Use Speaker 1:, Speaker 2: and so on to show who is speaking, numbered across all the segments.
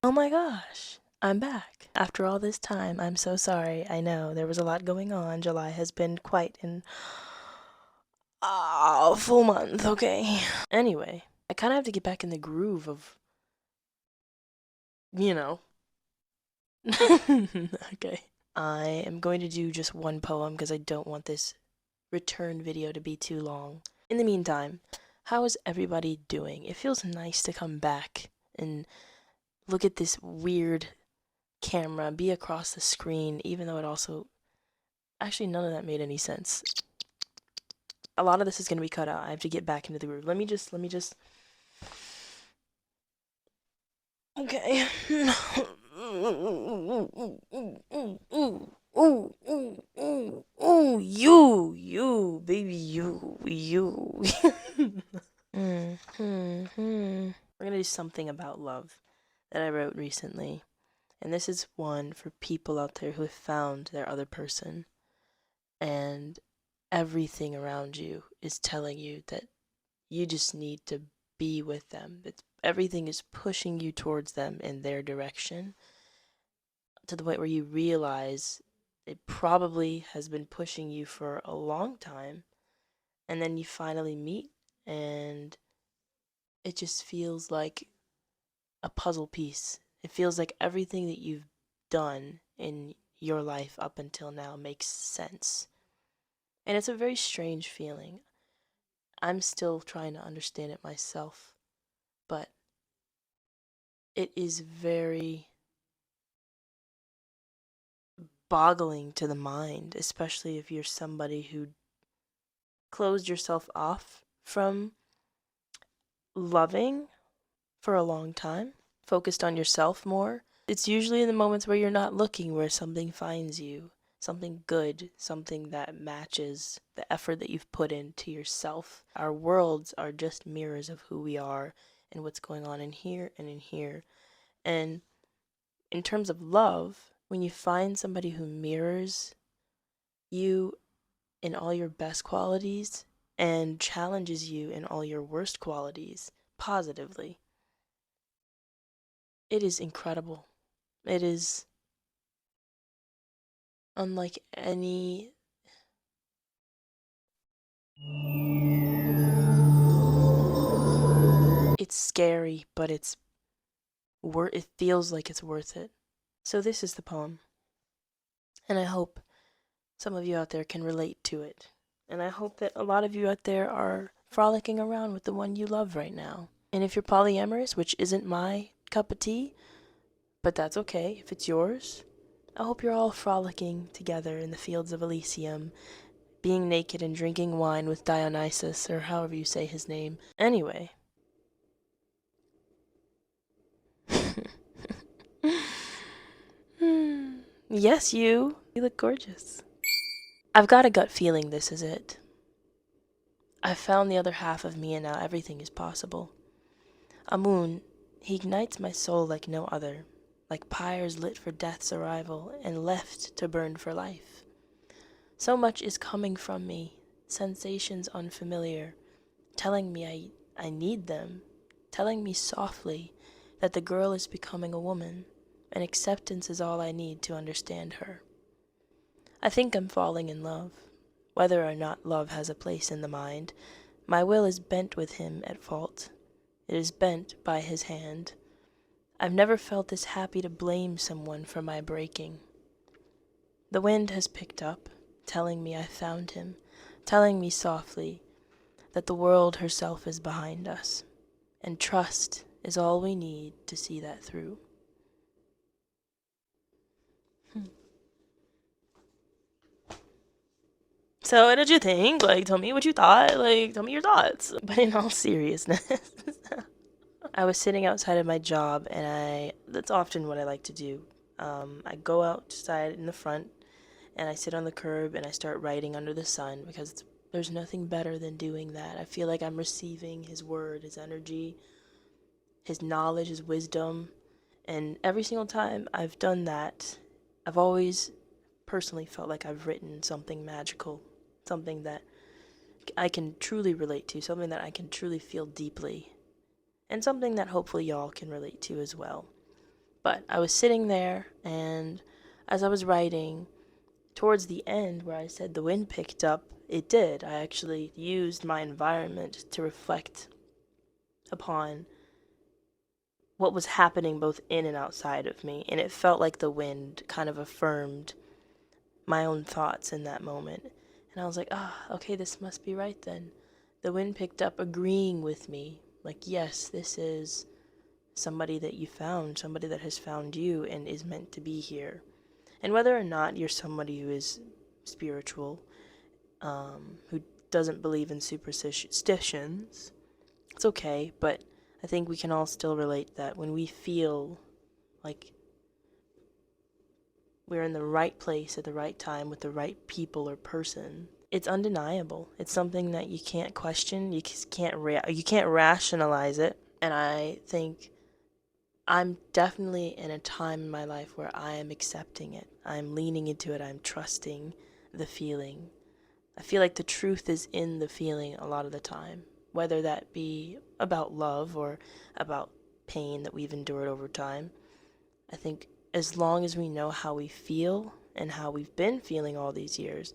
Speaker 1: Oh my gosh, I'm back. After all this time, I'm so sorry. I know there was a lot going on. July has been quite an full month, okay? Anyway, I kind of have to get back in the groove of, you know. Okay. I am going to do just one poem because I don't want this return video to be too long. In the meantime, how is everybody doing? It feels nice to come back and look at this weird camera, be across the screen, even though it also. Actually, none of that made any sense. A lot of this is going to be cut out. I have to get back into the groove. Let me just. Okay. You, baby, you. We're gonna do something about love that I wrote recently. And this is one for people out there who have found their other person. And everything around you is telling you that you just need to be with them. Everything is pushing you towards them in their direction to the point where you realize it probably has been pushing you for a long time. And then you finally meet, and it just feels like a puzzle piece. It feels like everything that you've done in your life up until now makes sense. And it's a very strange feeling. I'm still trying to understand it myself, but it is very boggling to the mind, especially if you're somebody who closed yourself off from loving for a long time, focused on yourself more. It's usually in the moments where you're not looking where something finds you, something good, something that matches the effort that you've put into yourself. Our worlds are just mirrors of who we are and what's going on in here and in here. And in terms of love, when you find somebody who mirrors you in all your best qualities and challenges you in all your worst qualities positively, it is incredible. It is unlike any. It's scary, but it feels like it's worth it. So this is the poem, and I hope some of you out there can relate to it. And I hope that a lot of you out there are frolicking around with the one you love right now. And if you're polyamorous, which isn't my cup of tea, but that's okay if it's yours, I hope you're all frolicking together in the fields of Elysium, being naked and drinking wine with Dionysus, or however you say his name. Anyway. Yes, you. You look gorgeous. I've got a gut feeling this is it. I've found the other half of me, and now everything is possible. Amun, he ignites my soul like no other, like pyres lit for death's arrival and left to burn for life. So much is coming from me, sensations unfamiliar, telling me I need them, telling me softly that the girl is becoming a woman, and acceptance is all I need to understand her. I think I'm falling in love. Whether or not love has a place in the mind, my will is bent with him at fault. It is bent by his hand. I've never felt this happy to blame someone for my breaking. The wind has picked up, telling me I found him, telling me softly that the world herself is behind us, and trust is all we need to see that through. So what did you think? Like, tell me what you thought. Like, tell me your thoughts. But in all seriousness, I was sitting outside of my job, and that's often what I like to do. I go outside in the front, and I sit on the curb, and I start writing under the sun because there's nothing better than doing that. I feel like I'm receiving his word, his energy, his knowledge, his wisdom. And every single time I've done that, I've always personally felt like I've written something magical, something that I can truly relate to, something that I can truly feel deeply, and something that hopefully y'all can relate to as well. But I was sitting there, and as I was writing, towards the end where I said the wind picked up, it did. I actually used my environment to reflect upon what was happening both in and outside of me, and it felt like the wind kind of affirmed my own thoughts in that moment. And I was like, okay, this must be right then. The wind picked up agreeing with me, like, yes, this is somebody that you found, somebody that has found you and is meant to be here. And whether or not you're somebody who is spiritual, who doesn't believe in superstitions, it's okay, but I think we can all still relate that when we feel like we're in the right place at the right time with the right people or person, it's undeniable. It's something that you can't question, you can't rationalize it. And I think I'm definitely in a time in my life where I am accepting it. I'm leaning into it. I'm trusting the feeling. I feel like the truth is in the feeling a lot of the time, whether that be about love or about pain that we've endured over time. I think as long as we know how we feel and how we've been feeling all these years,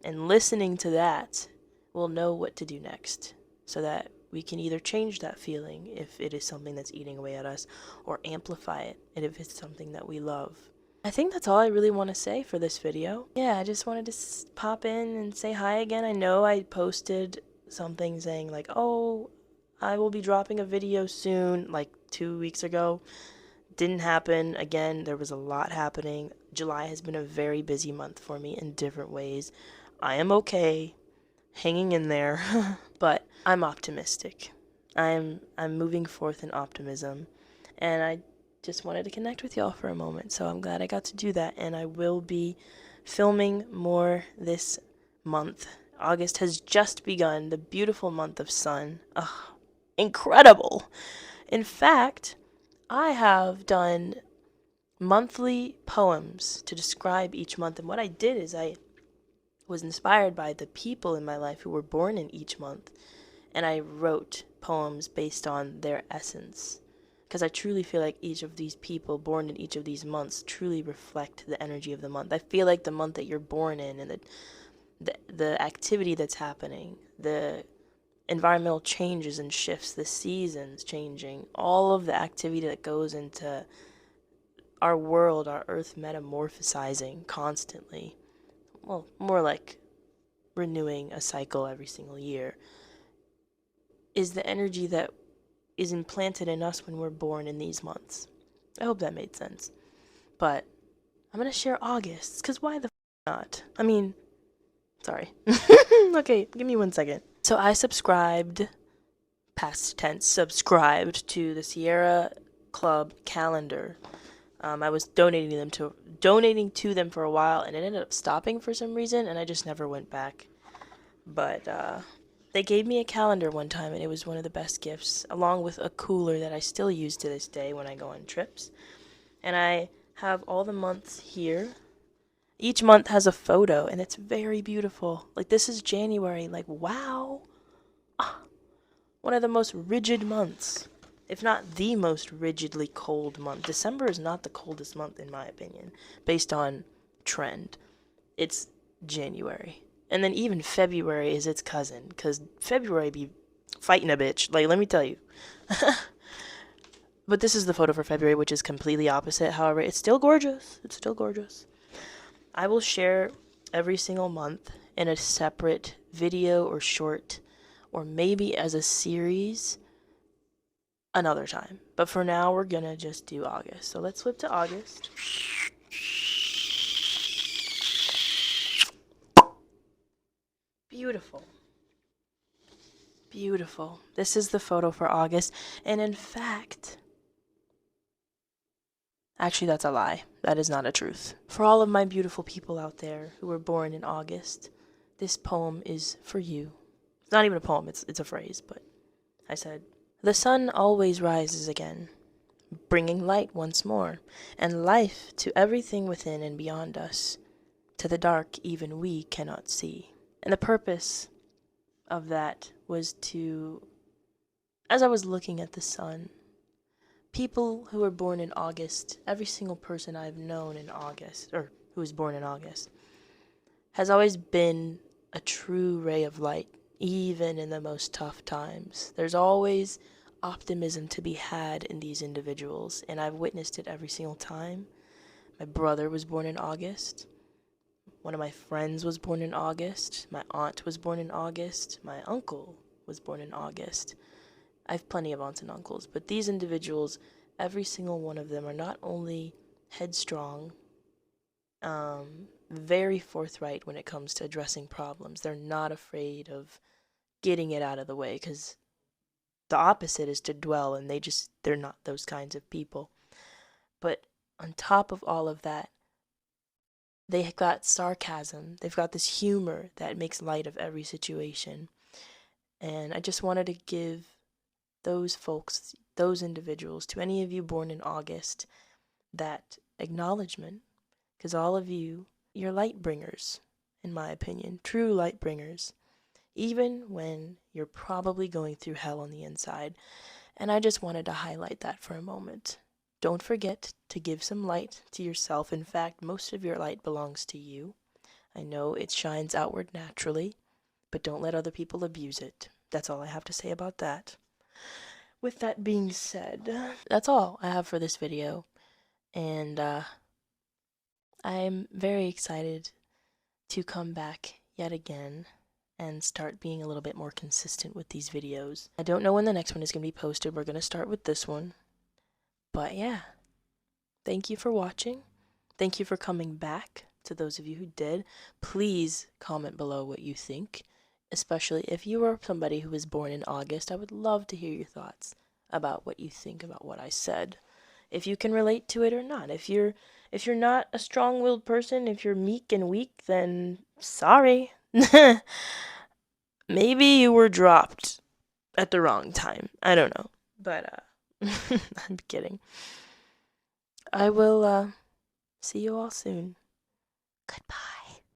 Speaker 1: and listening to that, we'll know what to do next so that we can either change that feeling if it is something that's eating away at us, or amplify it if it's something that we love. I think that's all I really want to say for this video. Yeah, I just wanted to pop in and say hi again. I know I posted something saying like, oh, I will be dropping a video soon, like 2 weeks ago. Didn't happen. Again, there was a lot happening. July has been a very busy month for me in different ways. I am okay, hanging in there, but I'm optimistic. I'm moving forth in optimism, and I just wanted to connect with y'all for a moment, so I'm glad I got to do that, and I will be filming more this month. August has just begun, the beautiful month of sun. Ugh, incredible! In fact, I have done monthly poems to describe each month, and what I did is I was inspired by the people in my life who were born in each month, and I wrote poems based on their essence, because I truly feel like each of these people born in each of these months truly reflect the energy of the month. I feel like the month that you're born in, and the activity that's happening, the environmental changes and shifts, the seasons changing, all of the activity that goes into our world, our earth metamorphosizing constantly, well, more like renewing a cycle every single year, is the energy that is implanted in us when we're born in these months. I hope that made sense. But I'm gonna share August, because why the not? I mean, sorry. Okay, give me 1 second. So I subscribed, past tense, subscribed to the Sierra Club calendar. I was donating to them for a while, and it ended up stopping for some reason, and I just never went back. But they gave me a calendar one time, and it was one of the best gifts, along with a cooler that I still use to this day when I go on trips. And I have all the months here. Each month has a photo, and it's very beautiful. Like, this is January. Like, wow. One of the most rigid months, if not the most rigidly cold month. December is not the coldest month, in my opinion, based on trend. It's January. And then even February is its cousin, because February be fighting a bitch. Like, let me tell you. But this is the photo for February, which is completely opposite. However, it's still gorgeous. It's still gorgeous. I will share every single month in a separate video or short, or maybe as a series another time. But for now, we're gonna just do August. So let's flip to August. Beautiful. Beautiful. This is the photo for August. And in fact, actually, that's a lie. That is not a truth. For all of my beautiful people out there who were born in August, this poem is for you. It's not even a poem, it's a phrase, but I said, "The sun always rises again, bringing light once more, and life to everything within and beyond us, to the dark even we cannot see." And the purpose of that was to, as I was looking at the sun, people who were born in August, every single person I've known in August, or who was born in August, has always been a true ray of light, even in the most tough times. There's always optimism to be had in these individuals, and I've witnessed it every single time. My brother was born in August. One of my friends was born in August. My aunt was born in August. My uncle was born in August. I have plenty of aunts and uncles, but these individuals, every single one of them are not only headstrong, very forthright when it comes to addressing problems. They're not afraid of getting it out of the way, because the opposite is to dwell, and they're not those kinds of people. But on top of all of that, they've got sarcasm. They've got this humor that makes light of every situation. And I just wanted to give those folks, those individuals, to any of you born in August, that acknowledgement, because all of you, you're light bringers, in my opinion, true light bringers, even when you're probably going through hell on the inside. And I just wanted to highlight that for a moment. Don't forget to give some light to yourself. In fact, most of your light belongs to you. I know it shines outward naturally, but don't let other people abuse it. That's all I have to say about that. With that being said, that's all I have for this video. And I'm very excited to come back yet again and start being a little bit more consistent with these videos. I don't know when the next one is going to be posted. We're going to start with this one. But yeah, thank you for watching. Thank you for coming back. To those of you who did, please comment below what you think, especially if you are somebody who was born in August. I would love to hear your thoughts about what you think about what I said. If you can relate to it or not. If you're not a strong-willed person, if you're meek and weak, then sorry. Maybe you were dropped at the wrong time. I don't know. But I'm kidding. I will see you all soon. Goodbye.